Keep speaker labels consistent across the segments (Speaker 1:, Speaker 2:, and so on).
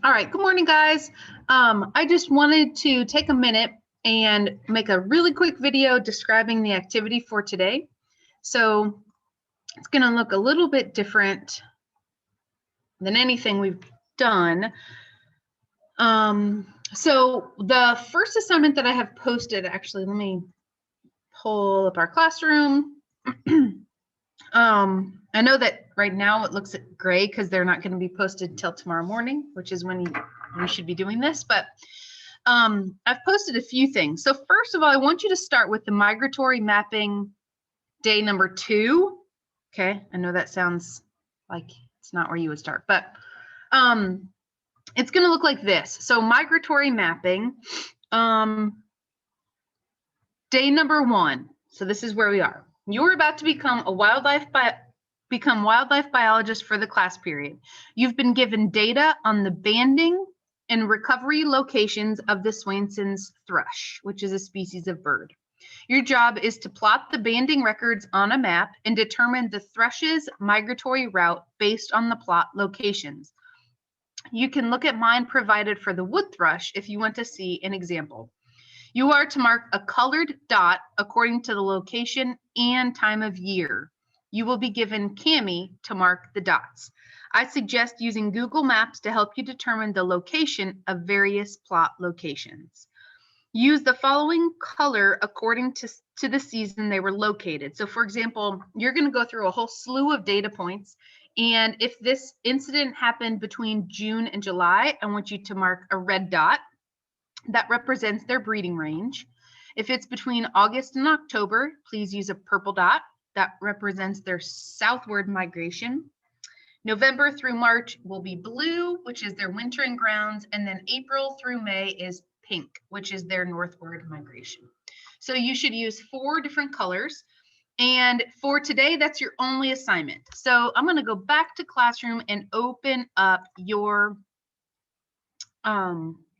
Speaker 1: All right, good morning, guys. I just wanted to take a minute and make a really quick video describing the activity for today. So it's going to look a little bit different than anything we've done. So the first assignment that I have posted, actually, let me pull up our classroom. I know that right now it looks gray because they're not going to be posted till tomorrow morning, which is when we should be doing this, but I've posted a few things. So first of all, I want you to start with the migratory mapping day number 2. Okay, I know that sounds like it's not where you would start, but it's going to look like this. So migratory mapping, day number 1. So this is where we are. You're about to become a wildlife biologist for the class period. You've been given data on the banding and recovery locations of the Swainson's thrush, which is a species of bird. Your job is to plot the banding records on a map and determine the thrush's migratory route based on the plot locations. You can look at mine provided for the wood thrush if you want to see an example. You are to mark a colored dot according to the location and time of year. You will be given Cami to mark the dots. I suggest using Google Maps to help you determine the location of various plot locations. Use the following color according to the season they were located. So for example, you're going to go through a whole slew of data points. And if this incident happened between June and July, I want you to mark a red dot. That represents their breeding range. If it's between August and October, please use a purple dot. That represents their southward migration. November through March will be blue, which is their wintering grounds, and then April through May is pink, which is their northward migration. So you should use 4 different colors. And for today, that's your only assignment. So I'm going to go back to Classroom and open up your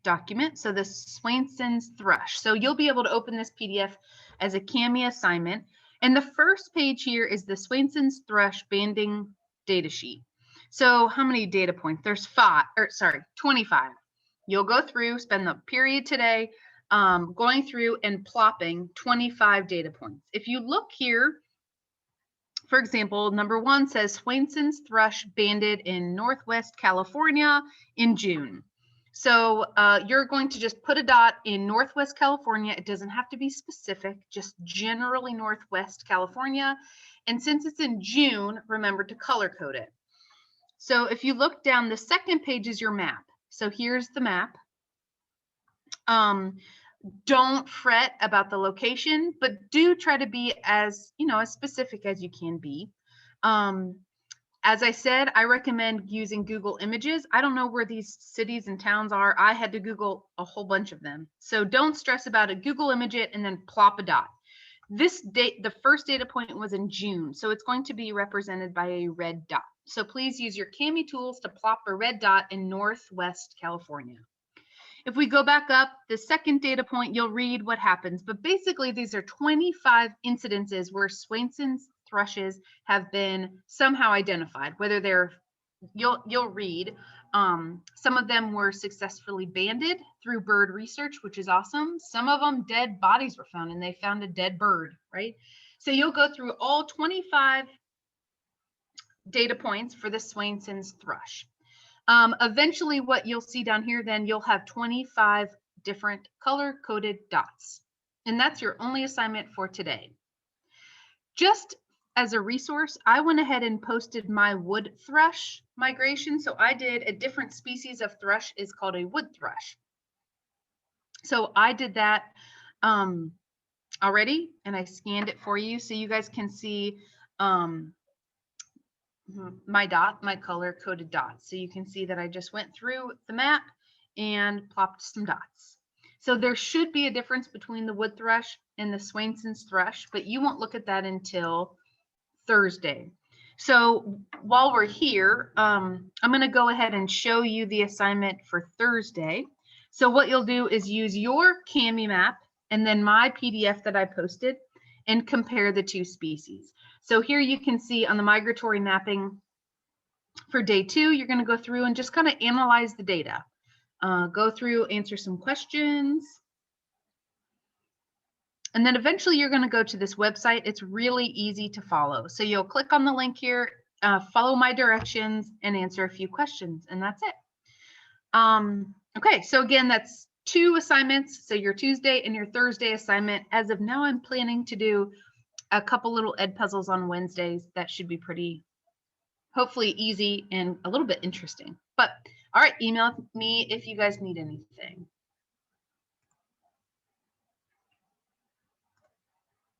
Speaker 1: document. So the Swainson's thrush. So you'll be able to open this PDF as a Cami assignment. And the first page here is the Swainson's thrush banding data sheet. So how many data points? There's 25. You'll go through, spend the period today going through and plopping 25 data points. If you look here, for example, number 1 says Swainson's thrush banded in Northwest California in June. So you're going to just put a dot in Northwest California. It doesn't have to be specific, just generally Northwest California. And since it's in June, remember to color code it. So if you look down, the second page is your map. So here's the map. Don't fret about the location, but do try to be as specific as you can be. As I said, I recommend using Google Images. I don't know where these cities and towns are. I had to Google a whole bunch of them. So don't stress about it. Google image it and then plop a dot. This date, the first data point was in June, so it's going to be represented by a red dot. So please use your Cami tools to plop a red dot in Northwest California. If we go back up, the second data point, you'll read what happens. But basically, these are 25 incidences where Swainson's thrushes have been somehow identified, whether they're, you'll read, some of them were successfully banded through bird research, which is awesome. Some of them dead bodies were found and they found a dead bird, right? So you'll go through all 25 data points for the Swainson's thrush. Eventually what you'll see down here, then you'll have 25 different color-coded dots. And that's your only assignment for today. Just as a resource, I went ahead and posted my wood thrush migration. So I did a different species of thrush is called a wood thrush. So I did that already, and I scanned it for you so you guys can see my color-coded dots. So you can see that I just went through the map and plopped some dots. So there should be a difference between the wood thrush and the Swainson's thrush, but you won't look at that until Thursday. So while we're here, I'm going to go ahead and show you the assignment for Thursday. So what you'll do is use your Cami map and then my PDF that I posted and compare the 2 species. So here you can see on the migratory mapping For day 2, you're going to go through and just kind of analyze the data. Go through, answer some questions. And then eventually you're going to go to this website. It's really easy to follow. So you'll click on the link here, follow my directions, and answer a few questions, and that's it. Okay, so again, that's 2 assignments. So your Tuesday and your Thursday assignment. As of now, I'm planning to do a couple little ed puzzles on Wednesdays. That should be pretty, hopefully easy and a little bit interesting. But all right, email me if you guys need anything.